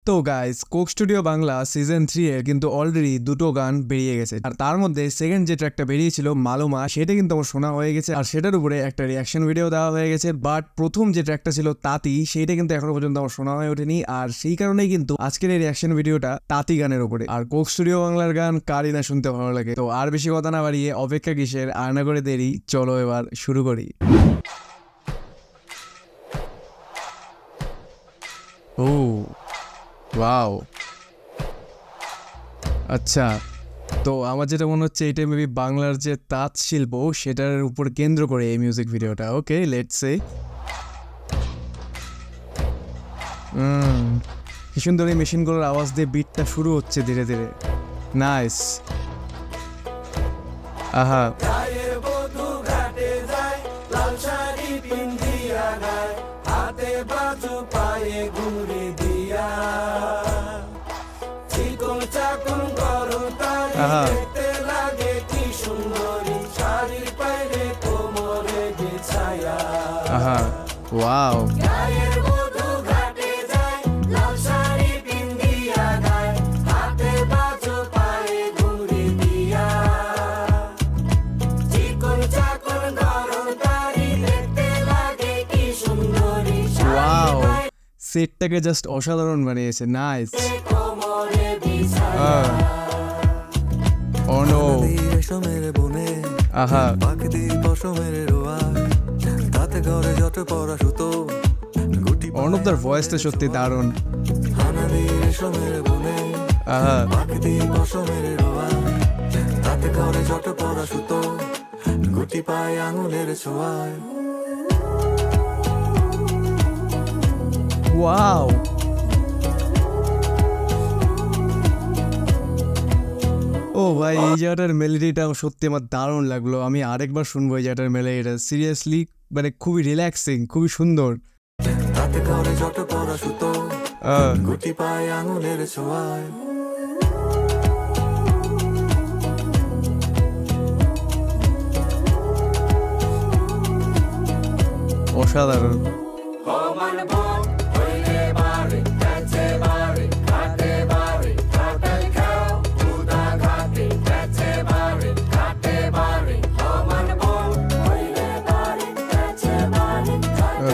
তো guys, Coke studio Bangla season 3 এর কিন্তু অলরেডি দুটো গান বেরিয়ে গেছে, আর তার মধ্যে সেকেন্ড যে ট্র্যাকটা বেরিয়েছিল মালুমা, সেটা কিন্তু আমার শোনা হয়ে গেছে আর সেটার উপরে একটা রিয়াকশন ভিডিও দেওয়া হয়ে গেছে। বাট প্রথম যে ট্র্যাকটা ছিল তাঁতি, সেটা কিন্তু এখনো পর্যন্ত আমার শোনা হয়ে ওঠেনি, আর সেই কারণেই কিন্তু আজকের এই রিয়াকশন ভিডিওটা তাঁতি গানের উপরে। আর কোক স্টুডিও বাংলার গান কারই না শুনতে ভালো লাগে। তো আর বেশি কথা না বাড়িয়ে অপেক্ষা কিসের, আর না করে দেরি, চলো এবার শুরু করি। ও ওয়াও, আচ্ছা। তো আমার যেটা মনে হচ্ছে এটা মেবি বাংলার যে তাঁত শিল্প সেটার উপর কেন্দ্র করে এই মিউজিক ভিডিওটা। ওকে, লেটস সে। কি সুন্দর এই মেশিনগুলোর আওয়াজ দিয়ে বিটটা শুরু হচ্ছে ধীরে ধীরে। নাইস। আহা, ওয়াও, সেটটাকে জাস্ট অসাধারণ বানিয়েছে। নাইস। আহা, অর্ণবদার ভয়েসটা সত্যি দারুণ। আহা, গুটি পায় আঙুলের ছোঁয়ায়। ওয়াও, ও ভাই, এই জায়গাটার মেলোডিটা সত্যি আমার দারুণ লাগলো। আমি আরেকবার শুনবো এই জায়গাটার মেলোডিটা। সিরিয়াসলি মানে খুবই রিল্যাক্সিং, খুবই সুন্দর। অসাধারণ।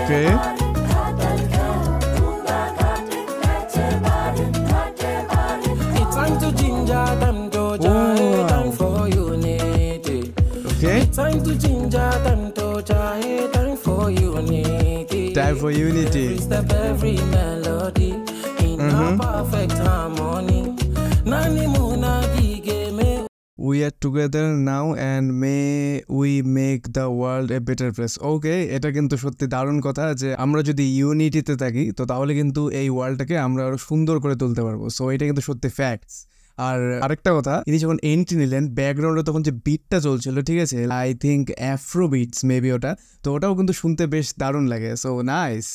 Okay. It's time to ginger them to time for unity. Okay. It's time to ginger them to time for unity. Time for unity. Every step, every melody in a perfect harmony. Nani muna gige me. We are together now and may we make the world a better place. Okay, এটা কিন্তু সত্যি দারুণ কথা যে আমরা যদি ইউনিটিতে থাকি তো তাহলে কিন্তু এই ওয়ার্ল্ডটাকে আমরা আরো সুন্দর করে তুলতে পারবো। সো এটা কিন্তু সত্যি ফ্যাক্টস। আর আরেকটা কথা, ইনি যখন এন্ট্রি নিলেন ব্যাকগ্রাউন্ডে তখন যে বিটটা চলছিল, ঠিক আছে, I think afro beats maybe ওটা, তো ওটাও কিন্তু শুনতে বেশ দারুণ লাগে। So nice.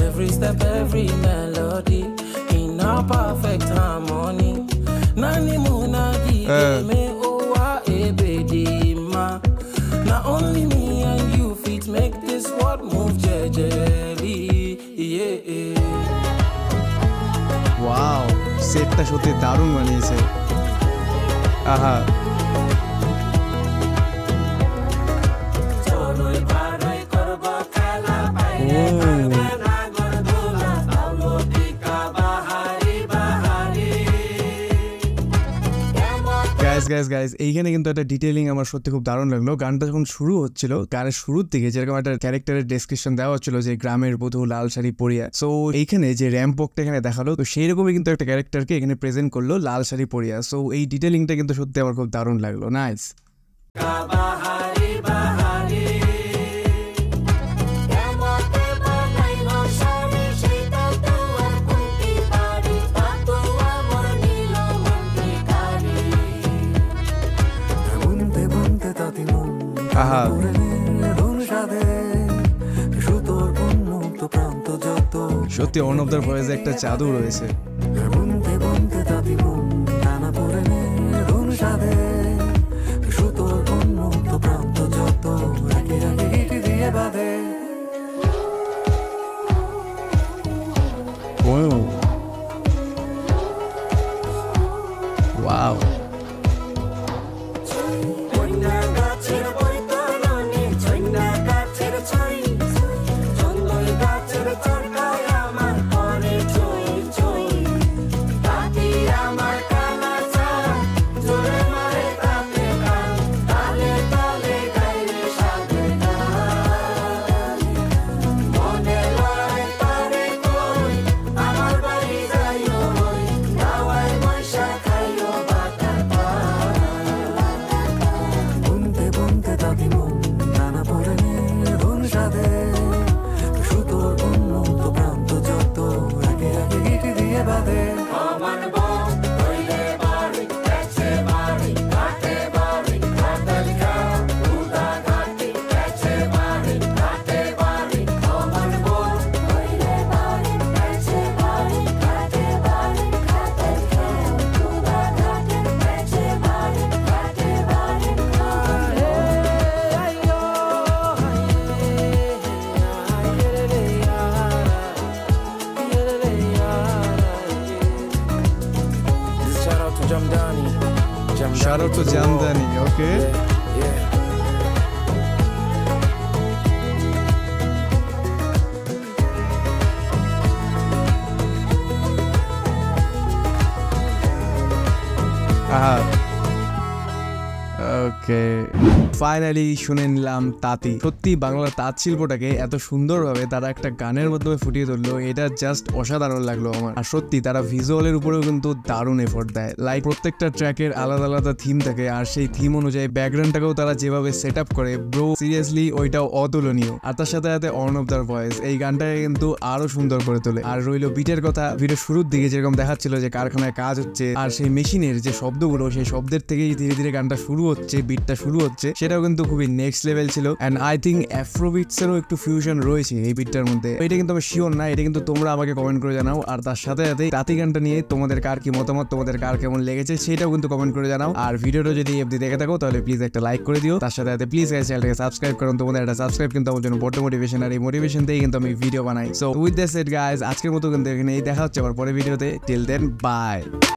Every step, every melody in a perfect harmony. Nani muna me owa ebedima. Not only me and you fit make this world move jejely. Yeah. Wow, সেটটা সত্যি দারুণ বানিয়েছে। আহা, গাইস এইখানে কিন্তু একটা ডিটেইলিং আমার সত্যি খুব দারুণ লাগলো। গানটা যখন শুরু হচ্ছিল, গানের শুরুর দিকে যেরকম একটা ক্যারেক্টারের ডেসক্রিপশন দেওয়া হচ্ছিল যে গ্রামের বধূ লাল শাড়ি পরিয়া, সো এইখানে যে র্যাম্প ওয়াকটা এখানে দেখালো, তো সেই রকমই কিন্তু একটা ক্যারেক্টারকে এখানে প্রেজেন্ট করলো লাল শাড়ি পরিয়া। সো এই ডিটেইলিংটা কিন্তু সত্যি আমার খুব দারুণ লাগলো। নাইস। আহা, সত্যি অর্ণবদার ভয়েসে একটা জাদু রয়েছে। Wow. Shout out to Jamdani, okay? Yeah. Okay, finally শুনে নিলাম তাঁতি। সত্যি বাংলা তাঁত শিল্পটাকে এত সুন্দরভাবে তারা একটা গানের মাধ্যমে ফুটিয়ে তুললো, এটা জাস্ট অসাধারণ লাগলো আমার। আর সত্যি তারা ভিজুয়ালের উপরেও কিন্তু দারুণ এফোর্ট দেয়। লাইক প্রত্যেকটা ট্র্যাকের আলাদা আলাদা থিম থাকে, আর সেই থিম অনুযায়ী ব্যাকগ্রাউন্ডটাকেও তারা যেভাবে সেট আপ করে, ব্রো সিরিয়াসলি ওইটাও অতুলনীয়। আর তার সাথে সাথে অর্ণবদার ভয়েস এই গানটাকে কিন্তু আরো সুন্দর করে তোলে। আর রইলো বিটের কথা, ভিডিও শুরুর দিকে যেরকম দেখাচ্ছিল যে কারখানায় কাজ হচ্ছে, আর সেই মেশিনের যে শব্দগুলো, সেই শব্দের থেকেই ধীরে ধীরে গানটা শুরু হচ্ছে, বিটটা শুরু হচ্ছে, সেটাও কিন্তু খুবই নেক্সট লেভেল ছিল। এন্ড আই থিঙ্ক অ্যাফ্রোবিটস এরও একটু ফিউশন রয়েছে এই বিটটার মধ্যে। এটা কিন্তু আমি শিওর না, এটা কিন্তু তোমরা আমাকে কমেন্ট করে জানাও। আর তার সাথে সাথে তাঁতি গানটা নিয়ে তোমাদের কার কি মতামত, তোমাদের কার কেমন লেগেছে সেটাও কিন্তু কমেন্ট করে জানাও। আর ভিডিওটা যদি এফডি দেখে থাকো তাহলে প্লিজ একটা লাইক করে দিও। তার সাথে সাথে প্লিজ গাইস চ্যানেলটাকে সাবস্ক্রাইব করুন, তোমাদের একটা সাবস্ক্রাইব কিন্তু আমার জন্য বড় মোটিভেশন, আর এই মোটিভেশন থেকেই কিন্তু আমি ভিডিও বানাই। So with that said guys, আজকের মতো কিন্তু এখানে দেখা হচ্ছে আবার পরের ভিডিওতে। Till then by.